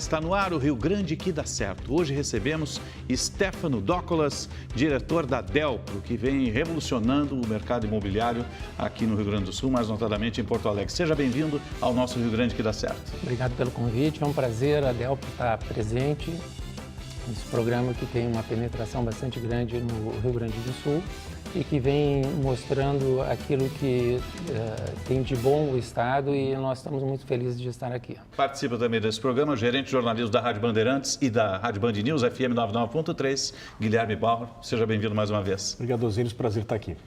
está no ar o Rio Grande que dá certo. Hoje recebemos Stefano Dócolas, diretor da Delpro, que vem revolucionando o mercado imobiliário aqui no Rio Grande do Sul, mais notadamente em Porto Alegre. Seja bem-vindo ao nosso Rio Grande que dá certo. Obrigado pelo convite, é um prazer a Delpro estar presente nesse programa que tem uma penetração bastante grande no Rio Grande do Sul e que vem mostrando aquilo que tem de bom o Estado, e nós estamos muito felizes de estar aqui. Participa também desse programa o gerente de jornalismo da Rádio Bandeirantes e da Rádio Band News, FM 99.3, Guilherme Bauer. Seja bem-vindo mais uma vez. Obrigado, Osíris, prazer estar aqui.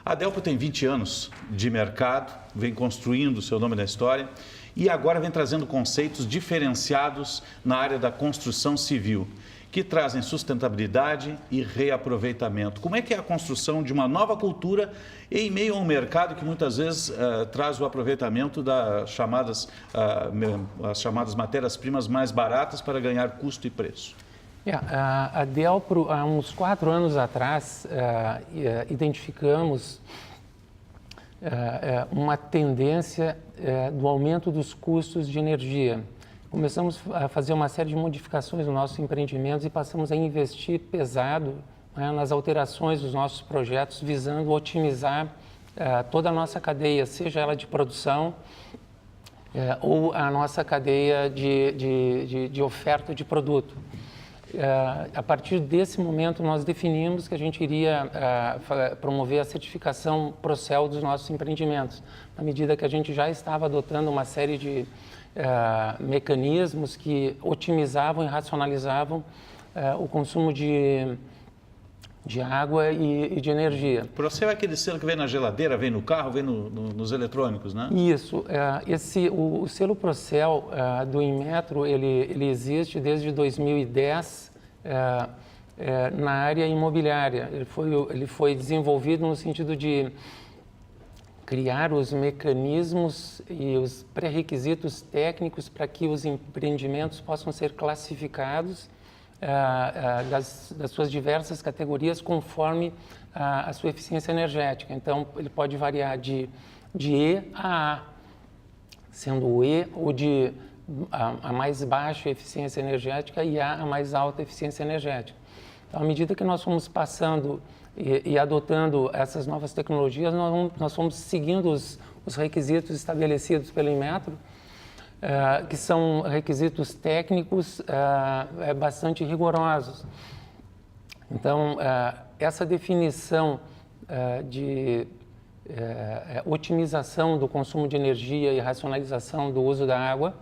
A Delpro tem 20 anos de mercado, vem construindo o seu nome na história e agora vem trazendo conceitos diferenciados na área da construção civil, que trazem sustentabilidade e reaproveitamento. Como é que é a construção de uma nova cultura em meio a um mercado que muitas vezes traz o aproveitamento das as chamadas matérias-primas mais baratas para ganhar custo e preço? A Delpro, há uns 4 anos atrás, identificamos uma tendência do aumento dos custos de energia. Começamos a fazer uma série de modificações nos nossos empreendimentos e passamos a investir pesado, nas alterações dos nossos projetos, visando otimizar toda a nossa cadeia, seja ela de produção ou a nossa cadeia de oferta de produto. A partir desse momento, nós definimos que a gente iria promover a certificação Procel dos nossos empreendimentos, na medida que a gente já estava adotando uma série de mecanismos que otimizavam e racionalizavam o consumo de água e de energia. Procel é aquele selo que vem na geladeira, vem no carro, vem nos eletrônicos, né? Isso. O selo Procel do Inmetro, ele existe desde 2010 na área imobiliária. Ele foi desenvolvido no sentido de criar os mecanismos e os pré-requisitos técnicos para que os empreendimentos possam ser classificados das suas diversas categorias conforme a sua eficiência energética. Então, ele pode variar de E a A, sendo o E o de a mais baixa eficiência energética e a mais alta eficiência energética. Então, à medida que nós fomos passando e adotando essas novas tecnologias, nós fomos seguindo os requisitos estabelecidos pelo Inmetro, que são requisitos técnicos bastante rigorosos. Então, essa definição de otimização do consumo de energia e racionalização do uso da água,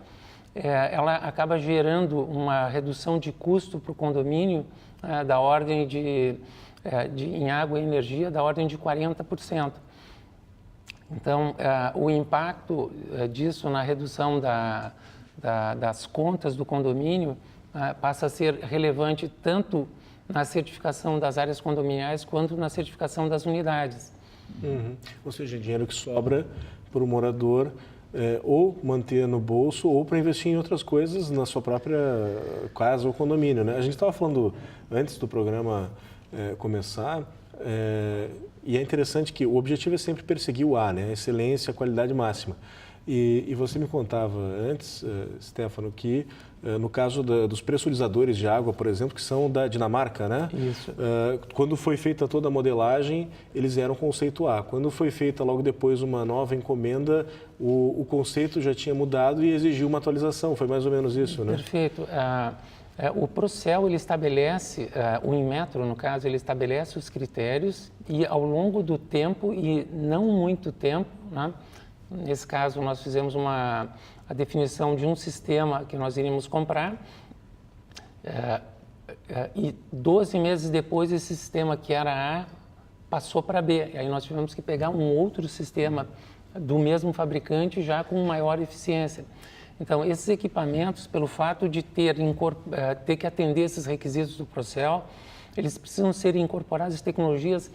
ela acaba gerando uma redução de custo para o condomínio da ordem em água e energia da ordem de 40%. Então, o impacto disso na redução das contas do condomínio passa a ser relevante tanto na certificação das áreas condominiais quanto na certificação das unidades. Uhum. Ou seja, dinheiro que sobra para o morador ou manter no bolso ou para investir em outras coisas na sua própria casa ou condomínio, né? A gente estava falando antes do programa começar, e é interessante que o objetivo é sempre perseguir o A, né? A excelência, a qualidade máxima. E você me contava antes, Stefano, que no caso dos pressurizadores de água, por exemplo, que são da Dinamarca, né? Isso. Quando foi feita toda a modelagem, eles eram conceito A. Quando foi feita logo depois uma nova encomenda, o conceito já tinha mudado e exigiu uma atualização. Foi mais ou menos isso, né? Perfeito. O Procel, ele estabelece, o Inmetro, no caso, ele estabelece os critérios e ao longo do tempo, e não muito tempo, né? Nesse caso, nós fizemos a definição de um sistema que nós iríamos comprar e 12 meses depois esse sistema que era A passou para B. E aí nós tivemos que pegar um outro sistema do mesmo fabricante já com maior eficiência. Então, esses equipamentos, pelo fato de ter que atender esses requisitos do Procel, eles precisam ser incorporados às tecnologias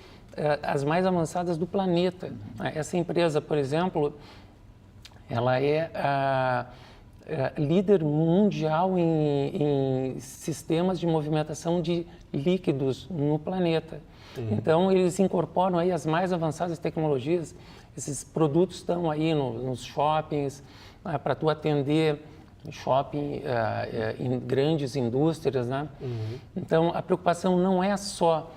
as mais avançadas do planeta. Essa empresa, por exemplo, ela é líder mundial em sistemas de movimentação de líquidos no planeta. Então, eles incorporam aí as mais avançadas tecnologias. Esses produtos estão aí nos shoppings, para tu atender shopping, em grandes indústrias, né? Então, a preocupação não é só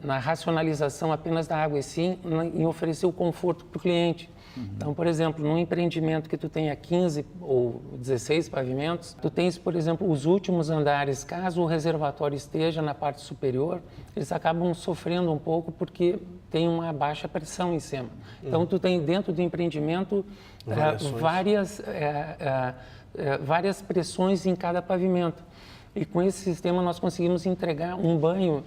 na racionalização apenas da água, e sim em oferecer o conforto para o cliente. Então, por exemplo, num empreendimento que tu tenha 15 ou 16 pavimentos, tu tens, por exemplo, os últimos andares, caso o reservatório esteja na parte superior, eles acabam sofrendo um pouco porque tem uma baixa pressão em cima. Então, tu tem dentro do empreendimento várias pressões em cada pavimento. E com esse sistema nós conseguimos entregar um banho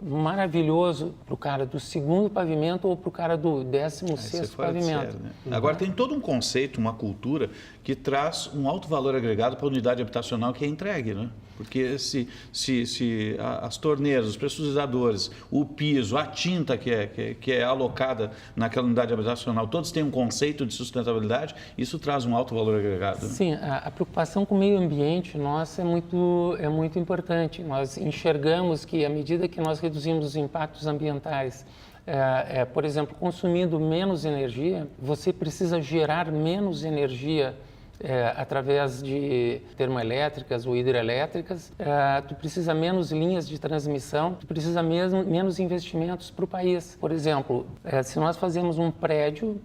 maravilhoso para o cara do segundo pavimento ou para o cara do 16º pavimento. Sério, né? Agora tem todo um conceito, uma cultura que traz um alto valor agregado para a unidade habitacional que é entregue, né? Porque se as torneiras, os pressurizadores, o piso, a tinta que é alocada naquela unidade habitacional, todos têm um conceito de sustentabilidade, isso traz um alto valor agregado. Né? Sim, a preocupação com o meio ambiente nossa é muito importante. Nós enxergamos que à medida que nós reduzimos os impactos ambientais, por exemplo, consumindo menos energia, você precisa gerar menos energia através de termoelétricas ou hidrelétricas, tu precisa menos linhas de transmissão, tu precisa menos investimentos para o país. Por exemplo, se nós fazemos um prédio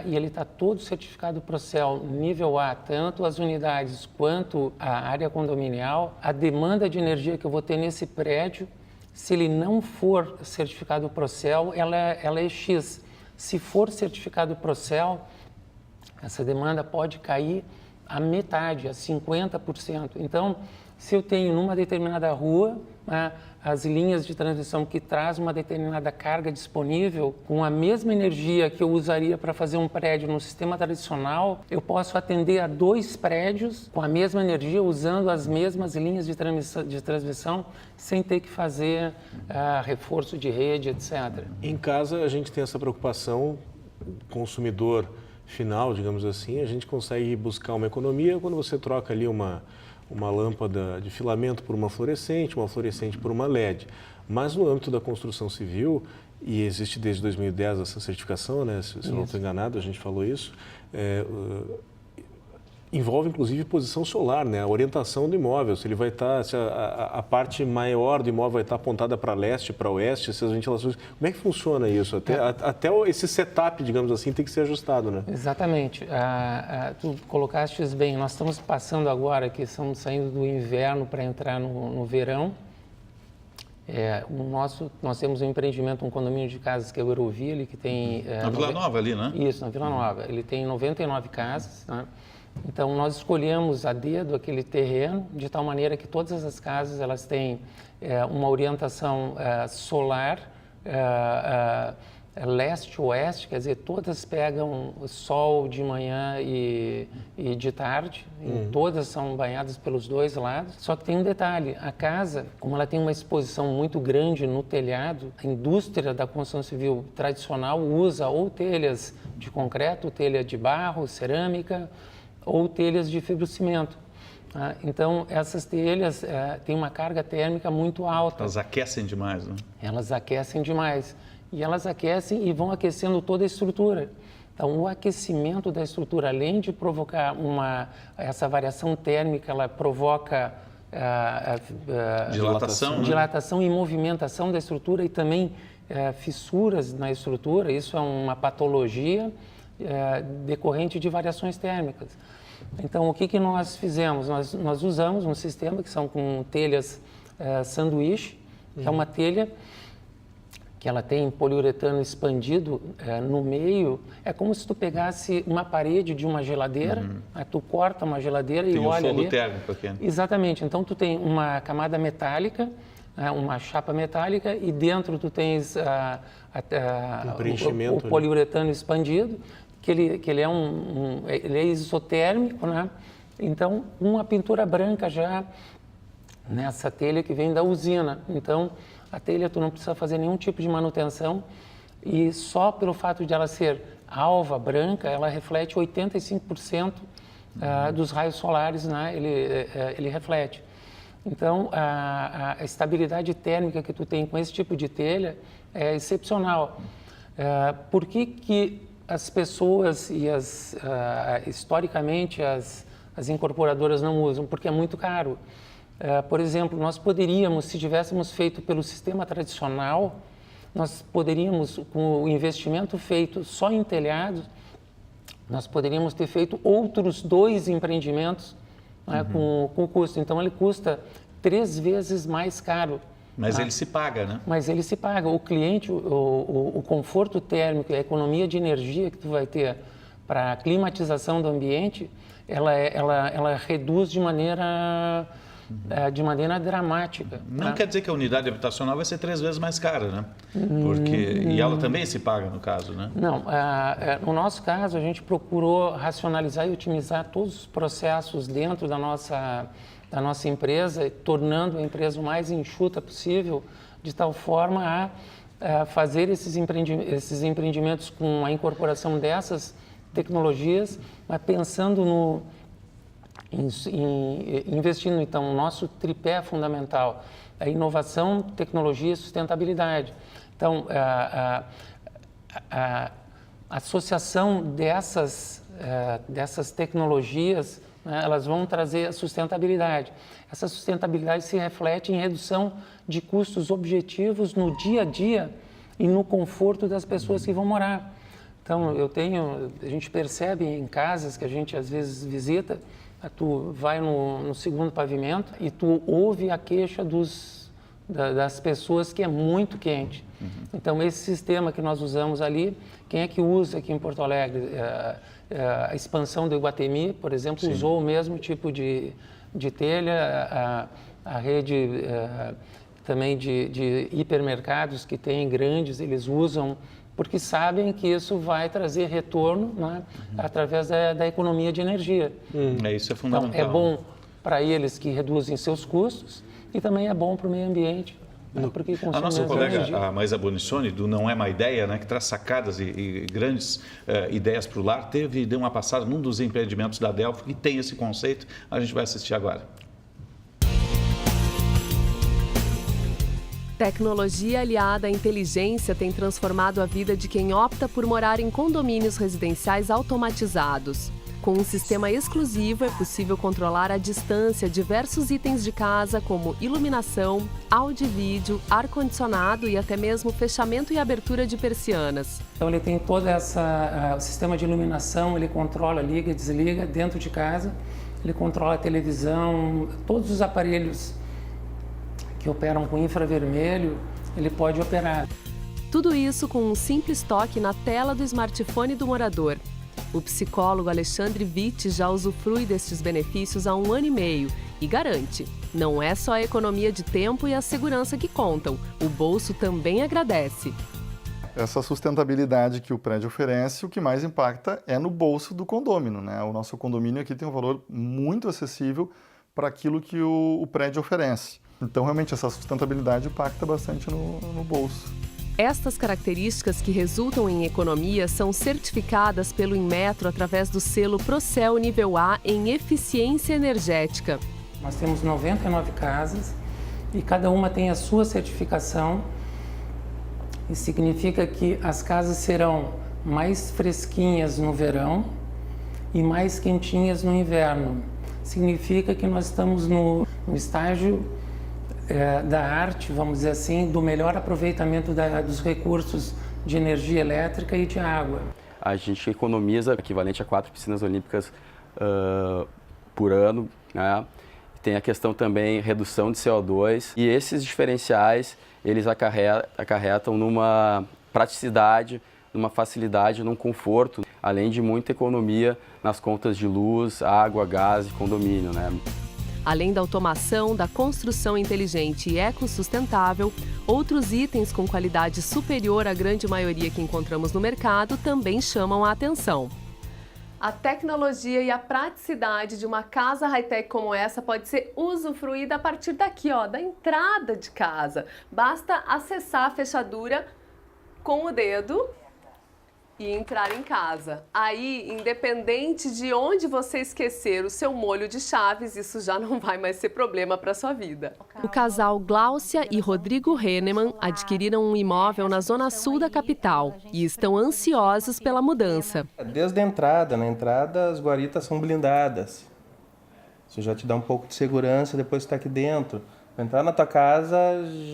e ele está todo certificado Procel nível A, tanto as unidades quanto a área condominial, a demanda de energia que eu vou ter nesse prédio, se ele não for certificado Procel, ela é X. Se for certificado Procel, essa demanda pode cair a metade, a 50%. Então, se eu tenho numa determinada rua as linhas de transmissão que traz uma determinada carga disponível, com a mesma energia que eu usaria para fazer um prédio no sistema tradicional, eu posso atender a 2 prédios com a mesma energia, usando as mesmas linhas de transmissão, sem ter que fazer reforço de rede, etc. Em casa, a gente tem essa preocupação, consumidor final, digamos assim, a gente consegue buscar uma economia quando você troca ali uma lâmpada de filamento por uma fluorescente por uma LED. Mas no âmbito da construção civil, e existe desde 2010 essa certificação, né? Se eu não estou enganado, a gente falou isso, envolve inclusive posição solar, né? A orientação do imóvel, se ele vai estar, se a parte maior do imóvel vai estar apontada para leste, para oeste, se as ventilações, como é que funciona isso? Até esse setup, digamos assim, tem que ser ajustado, né? Exatamente. Tu colocaste bem, nós estamos passando agora, que estamos saindo do inverno para entrar no verão. Nós temos um empreendimento, um condomínio de casas que é o Euroville, que tem... na Vila Nova ali, né? Isso, na Vila Nova. Ele tem 99 casas, né? Então, nós escolhemos a dedo aquele terreno, de tal maneira que todas as casas elas têm uma orientação solar, leste-oeste, quer dizer, todas pegam sol de manhã e de tarde, e todas são banhadas pelos 2 lados. Só que tem um detalhe, a casa, como ela tem uma exposição muito grande no telhado, a indústria da construção civil tradicional usa ou telhas de concreto, telha de barro, cerâmica, ou telhas de fibrocimento. Então, essas telhas têm uma carga térmica muito alta. Elas aquecem demais, né? Elas aquecem demais. E elas aquecem e vão aquecendo toda a estrutura. Então, o aquecimento da estrutura, além de provocar essa variação térmica, ela provoca dilatação e movimentação da estrutura e também fissuras na estrutura. Isso é uma patologia decorrente de variações térmicas. Então, o que nós fizemos? Nós usamos um sistema que são com telhas sanduíche, que é uma telha que ela tem poliuretano expandido no meio. É como se tu pegasse uma parede de uma geladeira, aí tu corta uma geladeira e olha ali. Tem um fogo térmico aqui. Exatamente. Então, tu tem uma camada metálica, uma chapa metálica, e dentro tu tens o poliuretano expandido, que ele é isotérmico, né? Então, uma pintura branca já nessa telha que vem da usina. Então, a telha tu não precisa fazer nenhum tipo de manutenção e só pelo fato de ela ser alva, branca, ela reflete 85% dos raios solares, né? Ele reflete. Então, a estabilidade térmica que tu tem com esse tipo de telha é excepcional. Por que as pessoas e historicamente as incorporadoras não usam, porque é muito caro. Por exemplo, nós poderíamos, se tivéssemos feito pelo sistema tradicional, nós poderíamos, com o investimento feito só em telhados, nós poderíamos ter feito outros 2 empreendimentos, né, com custo. Então, ele custa 3 vezes mais caro. Mas ele se paga, né? Mas ele se paga. O cliente, o conforto térmico e a economia de energia que tu vai ter para a climatização do ambiente, ela reduz de maneira dramática. Não quer dizer que a unidade habitacional vai ser 3 vezes mais cara, né? E ela também se paga, no caso, né? Não, no nosso caso, a gente procurou racionalizar e otimizar todos os processos dentro da nossa empresa, tornando a empresa o mais enxuta possível, de tal forma a fazer esses empreendimentos com a incorporação dessas tecnologias, mas pensando investindo, então, o nosso tripé fundamental, a inovação, tecnologia e sustentabilidade. Então, a associação dessas tecnologias, né, elas vão trazer a sustentabilidade. Essa sustentabilidade se reflete em redução de custos objetivos no dia a dia e no conforto das pessoas que vão morar. Então, a gente percebe em casas que a gente às vezes visita, tu vai no segundo pavimento e tu ouve a queixa das pessoas que é muito quente. Então, esse sistema que nós usamos ali, quem é que usa aqui em Porto Alegre? A expansão do Iguatemi, por exemplo, Sim. usou o mesmo tipo de telha, a rede também de hipermercados que tem grandes, eles usam, porque sabem que isso vai trazer retorno, né, através da economia de energia. Isso é fundamental. Então, é bom para eles que reduzem seus custos e também é bom para o meio ambiente. Porque a nossa colega, energia. a Maísa Bonicioni, do Não É Má Ideia, né, que traz sacadas e grandes ideias para o lar, deu uma passada num dos empreendimentos da Delphi que tem esse conceito. A gente vai assistir agora. Tecnologia aliada à inteligência tem transformado a vida de quem opta por morar em condomínios residenciais automatizados. Com um sistema exclusivo, é possível controlar à distância diversos itens de casa, como iluminação, áudio e vídeo, ar-condicionado e até mesmo fechamento e abertura de persianas. Então, ele tem todo o sistema de iluminação, ele controla, liga e desliga dentro de casa, ele controla a televisão, todos os aparelhos que operam com infravermelho, ele pode operar. Tudo isso com um simples toque na tela do smartphone do morador. O psicólogo Alexandre Witt já usufrui destes benefícios há 1 ano e meio e garante, não é só a economia de tempo e a segurança que contam, o bolso também agradece. Essa sustentabilidade que o prédio oferece, o que mais impacta é no bolso do condômino, né? O nosso condomínio aqui tem um valor muito acessível para aquilo que o prédio oferece. Então, realmente, essa sustentabilidade impacta bastante no bolso. Estas características que resultam em economia são certificadas pelo Inmetro através do selo Procel nível A em eficiência energética. Nós temos 99 casas e cada uma tem a sua certificação. Isso significa que as casas serão mais fresquinhas no verão e mais quentinhas no inverno. Significa que nós estamos no estágio da arte, vamos dizer assim, do melhor aproveitamento dos recursos de energia elétrica e de água. A gente economiza equivalente a 4 piscinas olímpicas por ano, né? Tem a questão também redução de CO2 e esses diferenciais eles acarretam numa praticidade, numa facilidade, num conforto, além de muita economia nas contas de luz, água, gás e condomínio, né? Além da automação, da construção inteligente e ecossustentável, outros itens com qualidade superior à grande maioria que encontramos no mercado também chamam a atenção. A tecnologia e a praticidade de uma casa high-tech como essa pode ser usufruída a partir daqui, ó, da entrada de casa. Basta acessar a fechadura com o dedo e entrar em casa. Aí, independente de onde você esquecer o seu molho de chaves, isso já não vai mais ser problema para sua vida. O casal Gláucia e Rodrigo Hennemann adquiriram um imóvel na zona sul da capital e estão ansiosos pela mudança. Desde a entrada, na entrada as guaritas são blindadas. Isso já te dá um pouco de segurança depois que está aqui dentro. Entrar na tua casa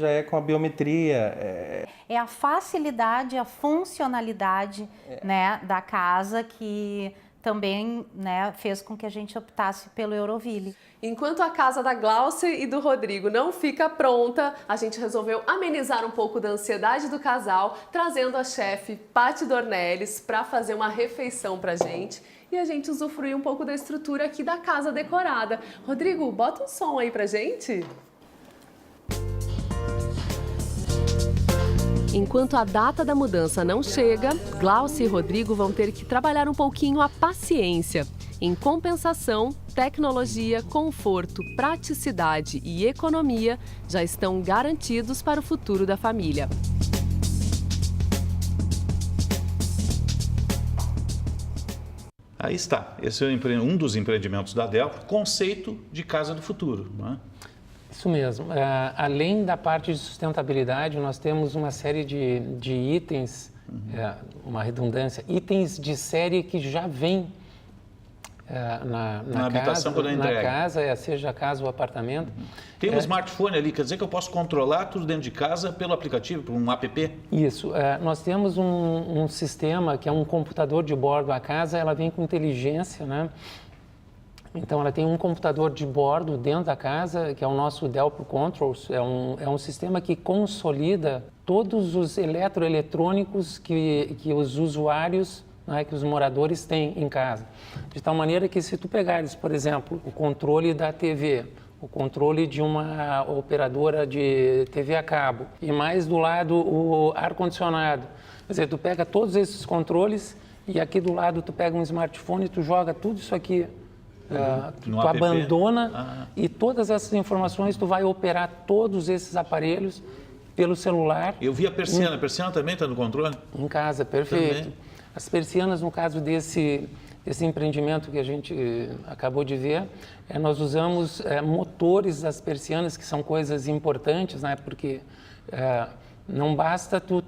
já é com a biometria. É a facilidade, a funcionalidade né, da casa que também né, fez com que a gente optasse pelo Euroville. Enquanto a casa da Gláucia e do Rodrigo não fica pronta, a gente resolveu amenizar um pouco da ansiedade do casal, trazendo a chefe Paty Dornelles para fazer uma refeição pra gente. E a gente usufruir um pouco da estrutura aqui da casa decorada. Rodrigo, bota um som aí pra gente. Enquanto a data da mudança não chega, Gláucia e Rodrigo vão ter que trabalhar um pouquinho a paciência. Em compensação, tecnologia, conforto, praticidade e economia já estão garantidos para o futuro da família. Aí está, esse é um dos empreendimentos da Delpro, conceito de casa do futuro, não é? Isso mesmo. Além da parte de sustentabilidade, nós temos uma série de itens, uma redundância, itens de série que já vêm na habitação quando é entregue. Na casa, seja a casa ou apartamento. Tem um smartphone ali, quer dizer que eu posso controlar tudo dentro de casa pelo aplicativo, por um app? Isso. Nós temos um sistema que é um computador de bordo. A casa ela vem com inteligência, né? Então, ela tem um computador de bordo dentro da casa, que é o nosso Delpro Controls. É um sistema que consolida todos os eletroeletrônicos que os usuários, né, que os moradores têm em casa. De tal maneira que se tu pegares, por exemplo, o controle da TV, o controle de uma operadora de TV a cabo e mais do lado o ar-condicionado. Quer dizer, tu pega todos esses controles e aqui do lado tu pega um smartphone e tu joga tudo isso aqui. Tu abandona e todas essas informações tu vai operar todos esses aparelhos pelo celular. Eu vi a persiana também está no controle? Em casa, perfeito. Também. As persianas, no caso desse empreendimento que a gente acabou de ver, nós usamos motores das persianas, que são coisas importantes, né? Porque não basta tu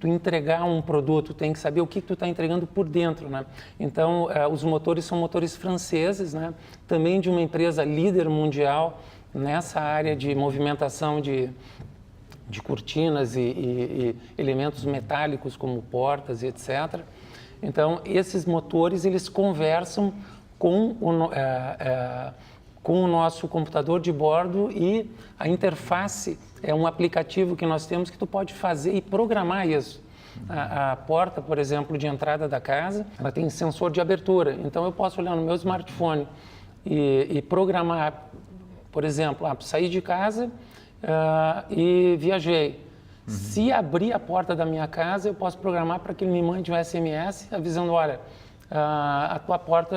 entregar um produto, tem que saber o que tu está entregando por dentro, né? Então, os motores são motores franceses, né? Também de uma empresa líder mundial nessa área de movimentação de cortinas e elementos metálicos como portas e etc. Então, esses motores, eles conversam com o nosso computador de bordo e a interface é um aplicativo que nós temos que tu pode fazer e programar isso. A porta, por exemplo, de entrada da casa, ela tem sensor de abertura. Então, eu posso olhar no meu smartphone e programar, por exemplo, saí de casa e viajei. Se abrir a porta da minha casa, eu posso programar para que ele me mande um SMS avisando, olha, a tua porta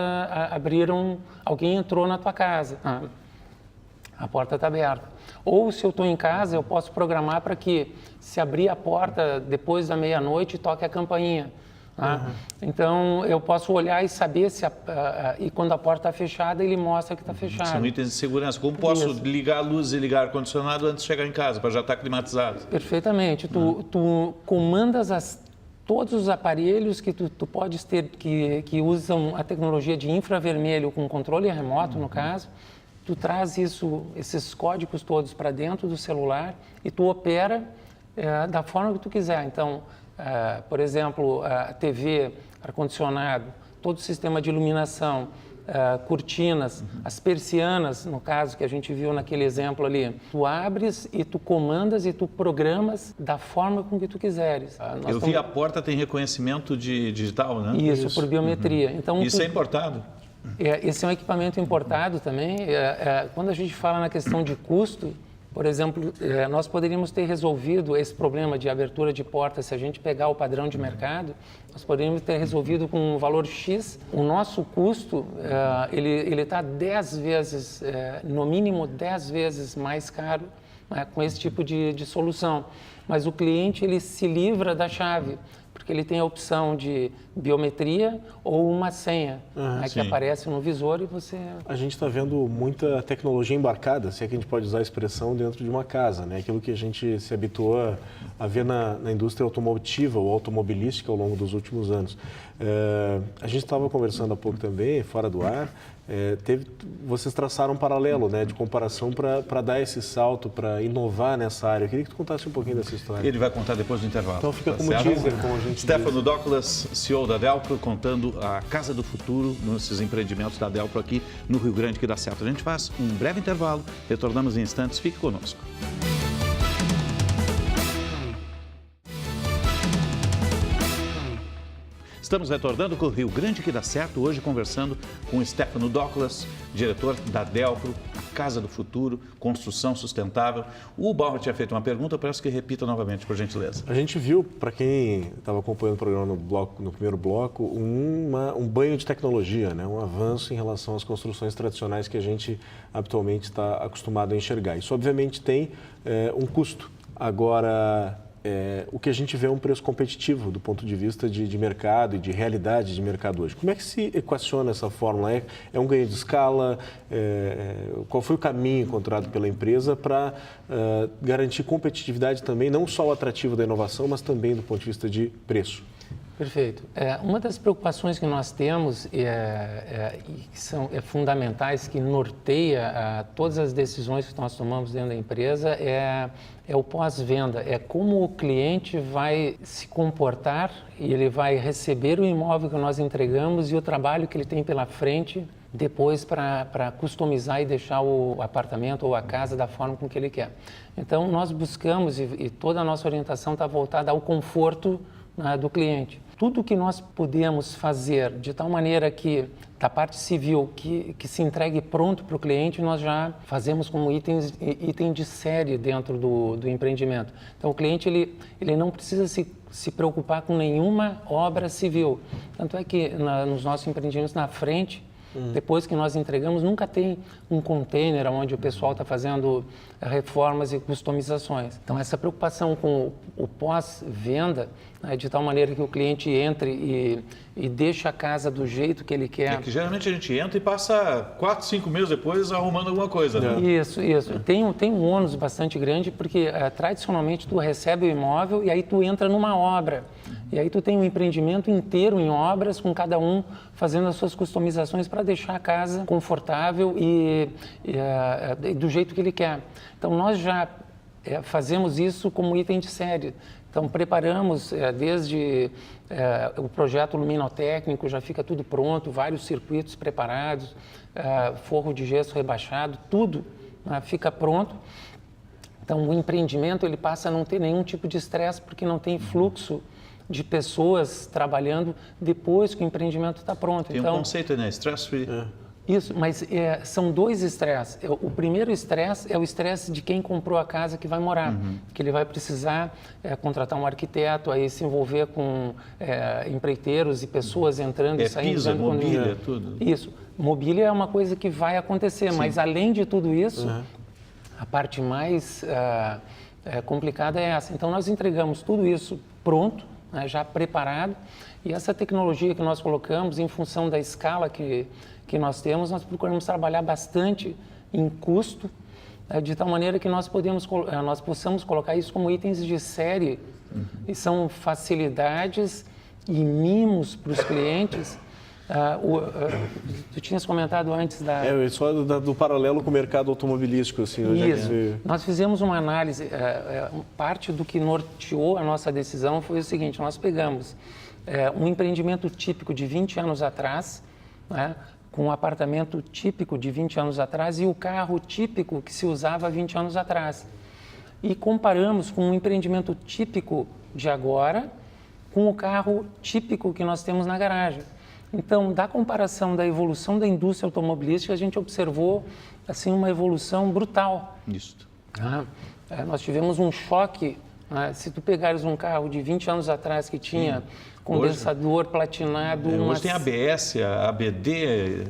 abriram, alguém entrou na tua casa, a porta está aberta. Ou se eu estou em casa, eu posso programar para que se abrir a porta depois da meia-noite, toque a campainha. Então, eu posso olhar e saber se e quando a porta está fechada, ele mostra que está fechada. São itens de segurança. Como posso ligar a luz e ligar o ar-condicionado antes de chegar em casa, para já estar climatizado? Perfeitamente. Tu comandas todos os aparelhos que tu podes ter, que usam a tecnologia de infravermelho com controle remoto, no caso. Tu traz esses códigos todos para dentro do celular e tu opera da forma que tu quiser. Então, por exemplo, a TV, ar-condicionado, todo o sistema de iluminação, cortinas, as persianas, no caso que a gente viu naquele exemplo ali, tu abres e tu comandas e tu programas da forma com que tu quiseres. Eu vi a porta tem reconhecimento digital, né? Isso, por biometria. Então, isso é importado? Esse é um equipamento importado também. Quando a gente fala na questão de custo, por exemplo, nós poderíamos ter resolvido esse problema de abertura de porta, se a gente pegar o padrão de mercado, nós poderíamos ter resolvido com um valor X. O nosso custo, ele está 10 vezes, no mínimo 10 vezes mais caro, né, com esse tipo de solução. Mas o cliente, ele se livra da chave. porque ele tem a opção de biometria ou uma senha, né, que aparece no visor e você... A gente está vendo muita tecnologia embarcada, se é que a gente pode usar a expressão, dentro de uma casa, né? Aquilo que a gente se habituou a ver na indústria automotiva ou automobilística ao longo dos últimos anos. A gente estava conversando há pouco também, fora do ar, vocês traçaram um paralelo, né, de comparação para dar esse salto, para inovar nessa área. Eu queria que tu contasse um pouquinho dessa história. Ele vai contar depois do intervalo. Então fica como certo? teaser, como a gente Stefano diz. Douglas, CEO da Delpro, contando a casa do futuro nesses empreendimentos da Delpro aqui no Rio Grande, que dá certo. A gente faz um breve intervalo, retornamos em instantes, fique conosco. Estamos retornando com o Rio Grande que dá certo, hoje conversando com o Stefano Douglas, diretor da Delpro, a Casa do Futuro, construção sustentável. O Bauer tinha feito uma pergunta, eu peço que repita novamente, por gentileza. A gente viu, para quem estava acompanhando o programa no primeiro bloco, um banho de tecnologia, né? Um avanço em relação às construções tradicionais que a gente habitualmente está acostumado a enxergar. Isso, obviamente, tem um custo. Agora, o que a gente vê é um preço competitivo do ponto de vista de mercado e de realidade de mercado hoje. Como é que se equaciona essa fórmula? É um ganho de escala? Qual foi o caminho encontrado pela empresa para garantir competitividade também, não só o atrativo da inovação, mas também do ponto de vista de preço? Perfeito. Uma das preocupações que nós temos e que são fundamentais, que norteia todas as decisões que nós tomamos dentro da empresa é o pós-venda, é como o cliente vai se comportar e ele vai receber o imóvel que nós entregamos e o trabalho que ele tem pela frente depois para customizar e deixar o apartamento ou a casa da forma com que ele quer. Então, nós buscamos e toda a nossa orientação está voltada ao conforto, né, do cliente. Tudo que nós podemos fazer de tal maneira que, da parte civil, que se entregue pronto para o cliente, nós já fazemos como item de série dentro do empreendimento. Então, o cliente ele não precisa se preocupar com nenhuma obra civil. Tanto é que nos nossos empreendimentos na frente, depois que nós entregamos, nunca tem um container onde o pessoal está fazendo reformas e customizações. Então, essa preocupação com o pós-venda, né, de tal maneira que o cliente entre e deixe a casa do jeito que ele quer. Que geralmente a gente entra e passa 4, 5 meses depois arrumando alguma coisa, né? Isso. Tem um ônus bastante grande, porque tradicionalmente tu recebe o imóvel e aí tu entra numa obra. E aí tu tem um empreendimento inteiro em obras, com cada um fazendo as suas customizações para deixar a casa confortável e do jeito que ele quer. Então, nós já fazemos isso como item de série. Então, preparamos desde o projeto luminotécnico, já fica tudo pronto, vários circuitos preparados, forro de gesso rebaixado, tudo fica pronto. Então, o empreendimento ele passa a não ter nenhum tipo de estresse, porque não tem fluxo de pessoas trabalhando depois que o empreendimento está pronto. Tem um conceito, né? Stress free. Isso, mas são dois estresses. O primeiro estresse é o estresse de quem comprou a casa que vai morar, que ele vai precisar contratar um arquiteto, aí se envolver com empreiteiros e pessoas entrando e saindo. Piso, mobília, tudo. Isso. Mobília é uma coisa que vai acontecer, sim. Mas além de tudo isso, a parte mais complicada é essa. Então, nós entregamos tudo isso pronto, né, já preparado, e essa tecnologia que nós colocamos, em função da escala que nós temos, nós procuramos trabalhar bastante em custo, de tal maneira que nós possamos colocar isso como itens de série, e são facilidades e mimos para os clientes. Tu tinhas comentado antes só do paralelo com o mercado automobilístico. Assim, isso. Nós fizemos uma análise, parte do que norteou a nossa decisão foi o seguinte: nós pegamos um empreendimento típico de 20 anos atrás, né, com um apartamento típico de 20 anos atrás e o carro típico que se usava há 20 anos atrás. E comparamos com um empreendimento típico de agora com o carro típico que nós temos na garagem. Então, da comparação da evolução da indústria automobilística, a gente observou assim, uma evolução brutal. Isso. Nós tivemos um choque né? Se tu pegares um carro de 20 anos atrás que tinha condensador platinado... Hoje tem ABS, ABD,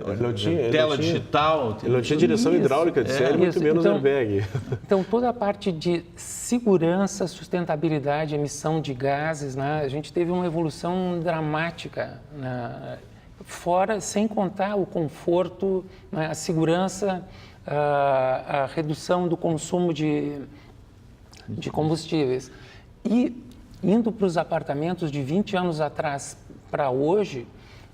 tela digital... Ele não tinha direção hidráulica de série, muito menos airbag. Então, toda a parte de segurança, sustentabilidade, emissão de gases, né? A gente teve uma evolução dramática, né? Fora, sem contar o conforto, né? A segurança, a redução do consumo de combustíveis. E indo para os apartamentos de 20 anos atrás para hoje,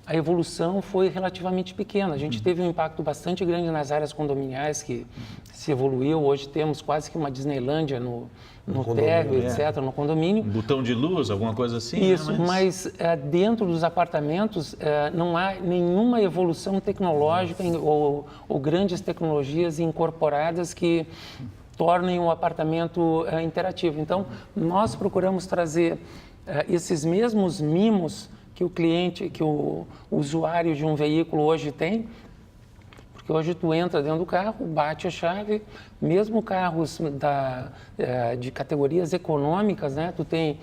a evolução foi relativamente pequena. A gente teve um impacto bastante grande nas áreas condominiais, que se evoluiu. Hoje temos quase que uma Disneylândia no térreo, etc., no condomínio. Um botão de luz, alguma coisa assim? Isso, mas dentro dos apartamentos não há nenhuma evolução tecnológica ou grandes tecnologias incorporadas que tornem o apartamento interativo. Então, nós procuramos trazer esses mesmos mimos que o cliente, que o usuário de um veículo hoje tem, porque hoje tu entra dentro do carro, bate a chave, mesmo carros de categorias econômicas, né? Tu tem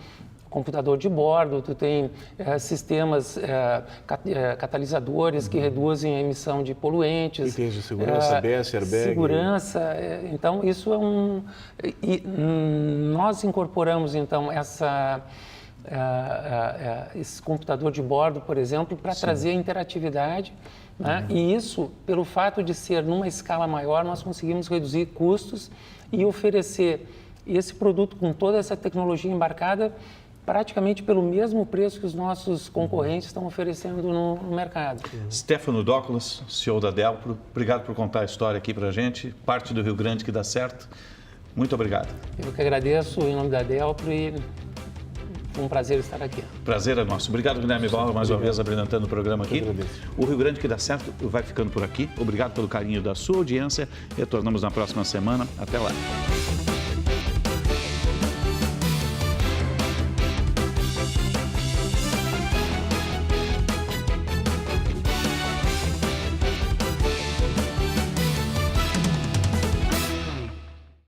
computador de bordo, tu tem sistemas catalisadores que reduzem a emissão de poluentes. Itens de segurança, ABS, airbag. Segurança, então isso é E nós incorporamos então esse computador de bordo, por exemplo, para trazer a interatividade, né? E isso, pelo fato de ser numa escala maior, nós conseguimos reduzir custos e oferecer esse produto com toda essa tecnologia embarcada praticamente pelo mesmo preço que os nossos concorrentes estão oferecendo no mercado. Stefano Douglas, CEO da Delpro, obrigado por contar a história aqui para a gente, parte do Rio Grande que dá certo. Muito obrigado. Eu que agradeço em nome da Delpro e foi um prazer estar aqui. Prazer é nosso. Obrigado, Guilherme Bauer, mais uma vez apresentando o programa aqui. O Rio Grande que dá certo vai ficando por aqui. Obrigado pelo carinho da sua audiência. Retornamos na próxima semana. Até lá.